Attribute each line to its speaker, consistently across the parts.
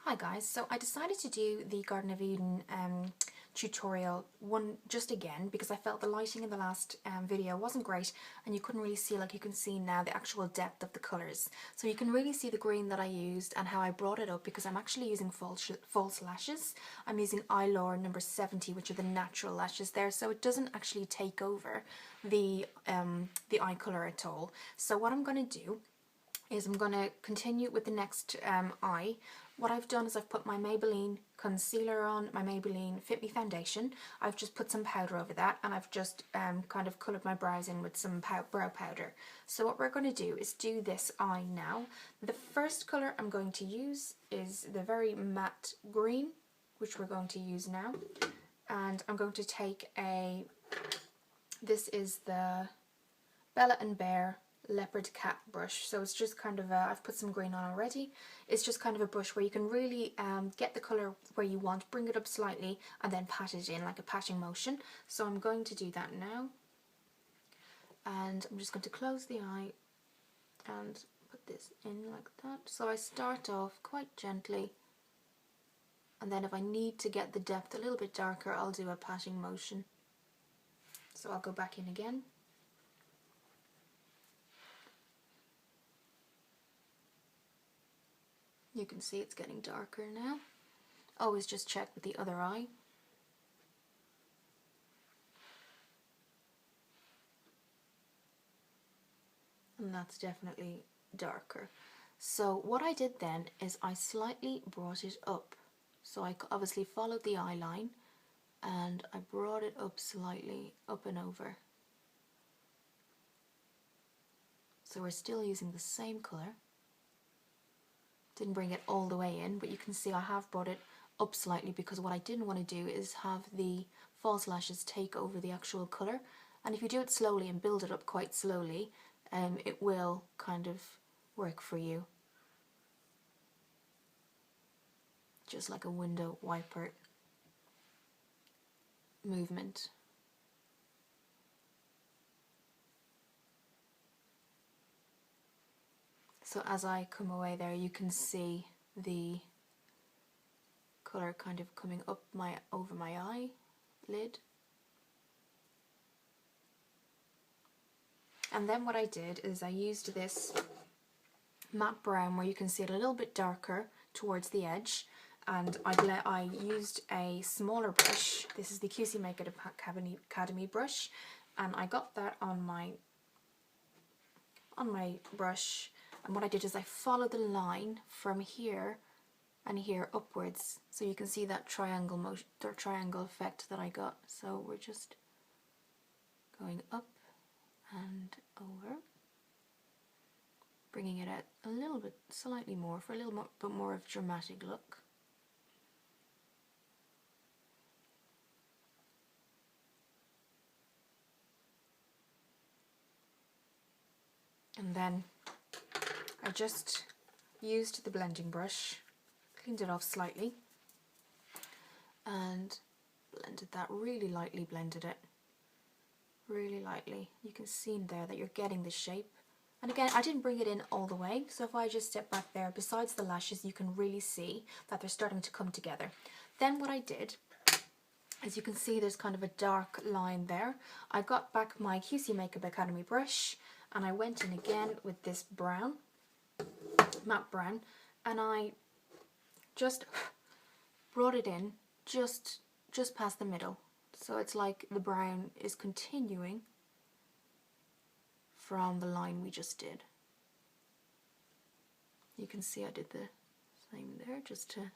Speaker 1: Hi guys, so I decided to do the Garden of Eden tutorial just again because I felt the lighting in the last video wasn't great and you couldn't really see, like you can see now, the actual depth of the colours. So you can really see the green that I used and how I brought it up because I'm actually using false lashes. I'm using Eyelure number 70, which are the natural lashes there, so it doesn't actually take over the eye colour at all. So what I'm going to do is I'm going to continue with the next eye. What I've done is I've put my Maybelline concealer on, my Maybelline Fit Me foundation. I've just put some powder over that and I've just kind of coloured my brows in with some brow powder. So what we're going to do is do this eye now. The first colour I'm going to use is the very matte green, which we're going to use now. And I'm going to take this is the Bella and Bear leopard cat brush. So it's just kind of I've put some green on already. It's just kind of a brush where you can really get the colour where you want, bring it up slightly and then pat it in like a patting motion. So I'm going to do that now, and I'm just going to close the eye and put this in like that. So I start off quite gently, and then if I need to get the depth a little bit darker, I'll do a patting motion. So I'll go back in again. You can see it's getting darker now. Always just check with the other eye. And that's definitely darker. So what I did then is I slightly brought it up. So I obviously followed the eye line and I brought it up slightly, up and over. So we're still using the same colour. Didn't bring it all the way in, but you can see I have brought it up slightly because what I didn't want to do is have the false lashes take over the actual colour. And if you do it slowly and build it up quite slowly, it will kind of work for you. Just like a window wiper movement. So as I come away there, you can see the colour kind of coming up over my eyelid. And then what I did is I used this matte brown where you can see it a little bit darker towards the edge, and I used a smaller brush. This is the QC Makeup Academy brush, and I got that on my brush. And what I did is I followed the line from here and here upwards, so you can see that triangle motion, the triangle effect that I got. So we're just going up and over, bringing it out a little bit, slightly more, for a little bit more of a dramatic look. And then I just used the blending brush, cleaned it off slightly, and blended that really lightly, blended it really lightly. You can see there that you're getting the shape. And again, I didn't bring it in all the way, so if I just step back there, besides the lashes, you can really see that they're starting to come together. Then what I did, as you can see, there's kind of a dark line there. I got back my QC Makeup Academy brush and I went in again with this brown, matte brown, and I just brought it in just past the middle. So it's like the brown is continuing from the line we just did. You can see I did the same there just to...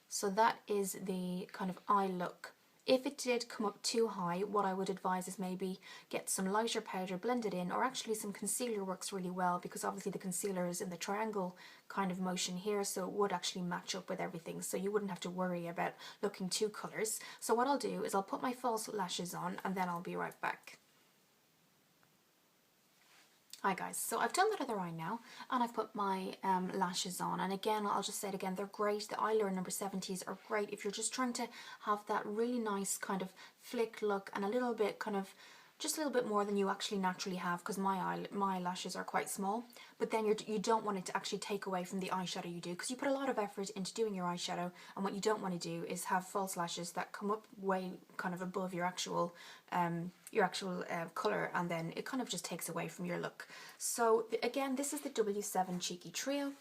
Speaker 1: So that is the kind of eye look. If it did come up too high, what I would advise is maybe get some lighter powder, blend it in, or actually some concealer works really well because obviously the concealer is in the triangle kind of motion here, so it would actually match up with everything, so you wouldn't have to worry about looking two colours. So what I'll do is I'll put my false lashes on and then I'll be right back. Hi guys, so I've done that other eye now and I've put my lashes on, and again I'll just say it again, they're great. The Eyelure number 70s are great if you're just trying to have that really nice kind of flick look and a little bit kind of just a little bit more than you actually naturally have, because my eyelashes are quite small. But then you don't want it to actually take away from the eyeshadow you do, because you put a lot of effort into doing your eyeshadow, and what you don't want to do is have false lashes that come up way kind of above your actual colour, and then it kind of just takes away from your look. So again, this is the W7 Cheeky Trio.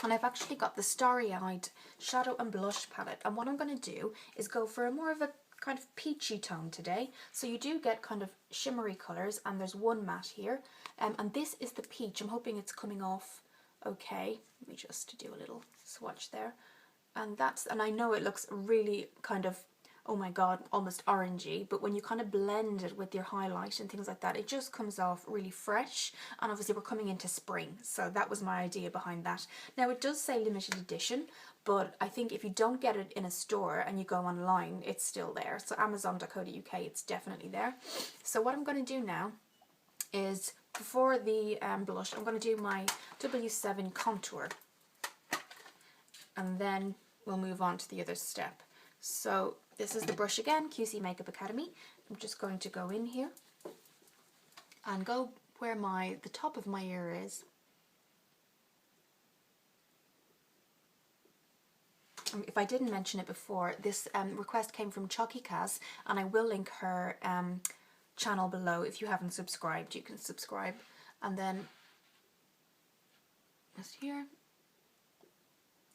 Speaker 1: And I've actually got the Starry Eyed Shadow and Blush palette. And what I'm going to do is go for a more of a kind of peachy tone today. So you do get kind of shimmery colours, and there's one matte here. And this is the peach. I'm hoping it's coming off okay. Let me just do a little swatch there. And I know it looks really kind of, oh my god, almost orangey, but when you kind of blend it with your highlight and things like that, it just comes off really fresh. And obviously we're coming into spring, so that was my idea behind that. Now it does say limited edition, but I think if you don't get it in a store and you go online, it's still there. So amazon.co.uk, it's definitely there. So what I'm going to do now is, before the blush, I'm going to do my W7 contour, and then we'll move on to the other step. So this is the brush again, QC Makeup Academy. I'm just going to go in here and go where the top of my ear is. If I didn't mention it before, this request came from Chalky Kaz, and I will link her channel below. If you haven't subscribed, you can subscribe. And then just here.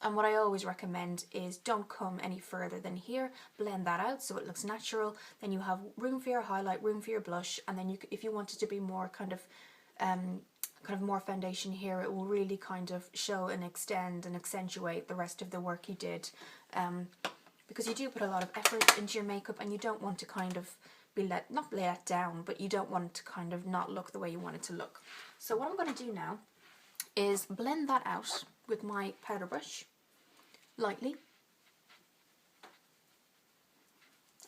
Speaker 1: And what I always recommend is don't come any further than here. Blend that out so it looks natural. Then you have room for your highlight, room for your blush, and then if you want it to be more kind of more foundation here, it will really kind of show and extend and accentuate the rest of the work you did. Because you do put a lot of effort into your makeup, and you don't want to kind of be not let down, but you don't want to kind of not look the way you want it to look. So what I'm going to do now is blend that out with my powder brush lightly.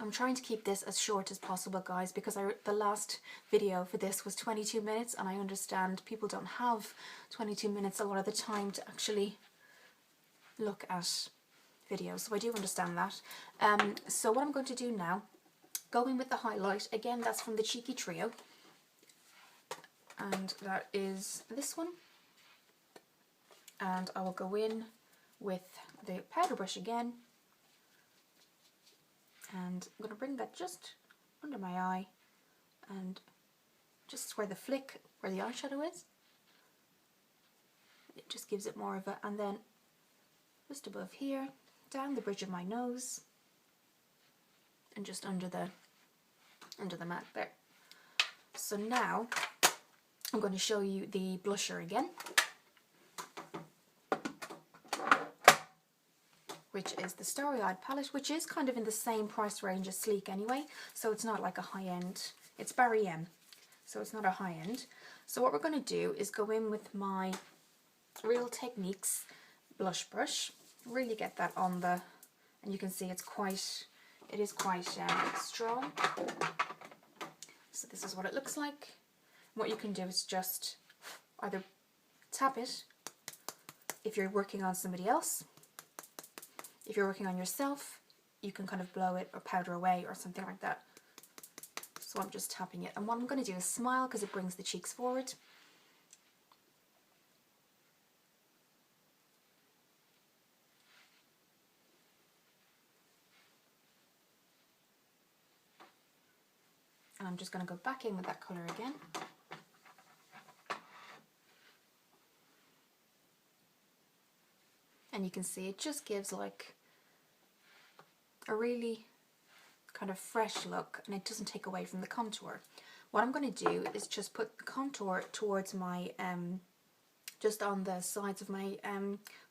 Speaker 1: I'm trying to keep this as short as possible, guys, because the last video for this was 22 minutes, and I understand people don't have 22 minutes a lot of the time to actually look at videos, so I do understand that. So what I'm going to do now, go in with the highlight. Again, that's from the Cheeky Trio, and that is this one. And I will go in with the powder brush again, and I'm going to bring that just under my eye, and just where the flick, where the eyeshadow is. It just gives it more of a, and then just above here, down the bridge of my nose, and just under the mat there. So now I'm going to show you the blusher again, which is the Starry Eyed palette, which is kind of in the same price range as Sleek anyway, so it's not like a high-end, it's Barry M, so it's not a high-end. So what we're going to do is go in with my Real Techniques blush brush, really get that on the, and you can see it is quite strong. So this is what it looks like. What you can do is just either tap it if you're working on somebody else. If you're working on yourself, you can kind of blow it or powder away or something like that. So I'm just tapping it. And what I'm going to do is smile, because it brings the cheeks forward. And I'm just going to go back in with that colour again. And you can see it just gives like a really kind of fresh look, and it doesn't take away from the contour. What I'm going to do is just put the contour towards my, just on the sides of my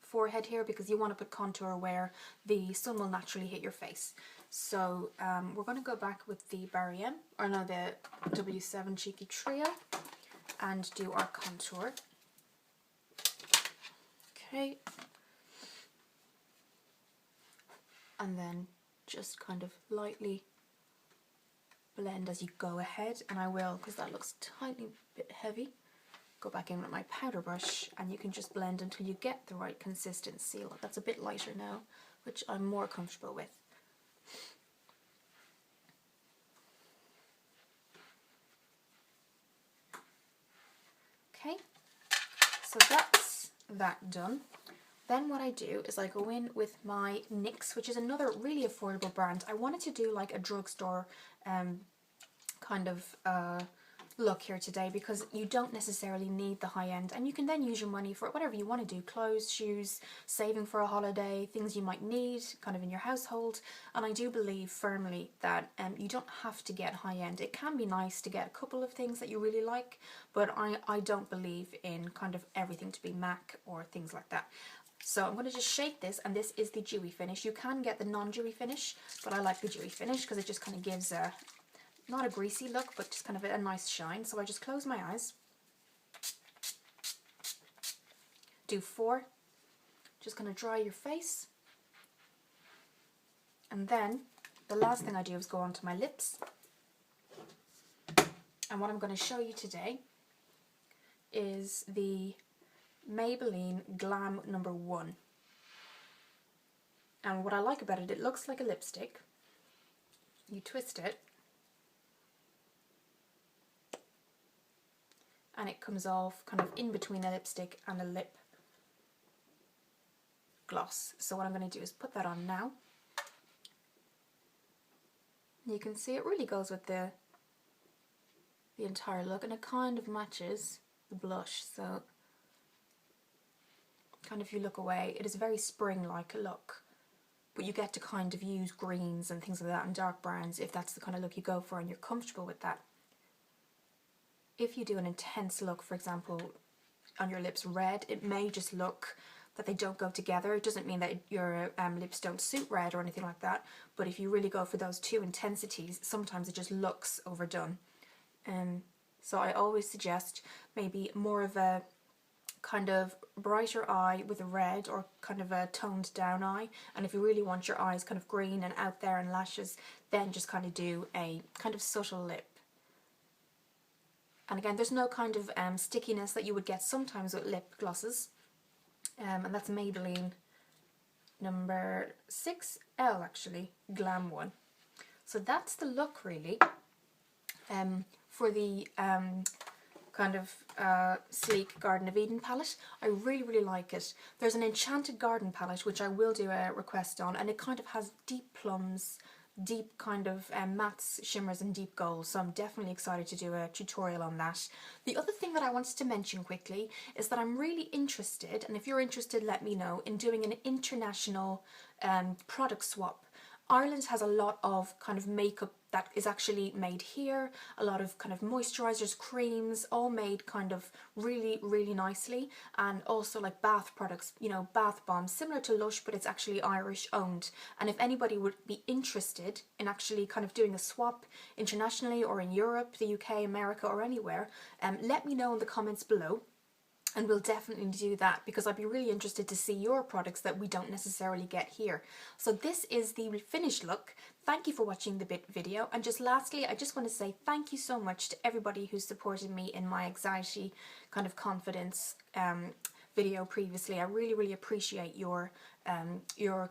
Speaker 1: forehead here, because you want to put contour where the sun will naturally hit your face. So we're going to go back with the Barry M, or no, the W7 Cheeky Trio, and do our contour. Okay. And then just kind of lightly blend as you go ahead, and I will, because that looks tiny bit heavy, go back in with my powder brush, and you can just blend until you get the right consistency. That's a bit lighter now, which I'm more comfortable with. Okay, so that's that done. Then what I do is I go in with my NYX, which is another really affordable brand. I wanted to do like a drugstore kind of look here today, because you don't necessarily need the high end, and you can then use your money for whatever you want to do: clothes, shoes, saving for a holiday, things you might need kind of in your household. And I do believe firmly that you don't have to get high end. It can be nice to get a couple of things that you really like, but I don't believe in kind of everything to be MAC or things like that. So I'm going to just shake this, and this is the dewy finish. You can get the non-dewy finish, but I like the dewy finish because it just kind of gives a, not a greasy look, but just kind of a nice shine. So I just close my eyes, do 4, just going to dry your face, and then the last thing I do is go onto my lips. And what I'm going to show you today is the Maybelline Glam number 1. And what I like about it, it looks like a lipstick. You twist it, and it comes off kind of in between a lipstick and a lip gloss. So what I'm going to do is put that on now. You can see it really goes with the entire look, and it kind of matches the blush. So kind of, if you look away, it is a very spring-like look, but you get to kind of use greens and things like that and dark browns if that's the kind of look you go for and you're comfortable with that. If you do an intense look, for example, on your lips red, it may just look that they don't go together. It doesn't mean that your lips don't suit red or anything like that, but if you really go for those two intensities, sometimes it just looks overdone. So I always suggest maybe more of a kind of brighter eye with a red, or kind of a toned down eye. And if you really want your eyes kind of green and out there and lashes, then just kind of do a kind of subtle lip. And again, there's no kind of stickiness that you would get sometimes with lip glosses. And that's Maybelline number 6L, actually, Glam 1. So that's the look really for the kind of sleek Garden of Eden palette. I really like it. There's an Enchanted Garden palette which I will do a request on, and it kind of has deep plums, deep kind of mattes, shimmers and deep golds, so I'm definitely excited to do a tutorial on that. The other thing that I wanted to mention quickly is that I'm really interested, and if you're interested let me know, in doing an international product swap. Ireland has a lot of kind of makeup that is actually made here, a lot of kind of moisturisers, creams, all made kind of really nicely, and also like bath products, you know, bath bombs, similar to Lush, but it's actually Irish owned. And if anybody would be interested in actually kind of doing a swap internationally, or in Europe, the UK, America, or anywhere, let me know in the comments below. And we'll definitely do that, because I'd be really interested to see your products that we don't necessarily get here. So this is the finished look. Thank you for watching the video. And just lastly, I just want to say thank you so much to everybody who supported me in my anxiety kind of confidence video previously. I really appreciate your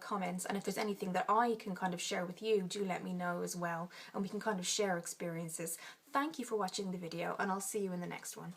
Speaker 1: comments, and if there's anything that I can kind of share with you, do let me know as well, and we can kind of share experiences. Thank you for watching the video, and I'll see you in the next one.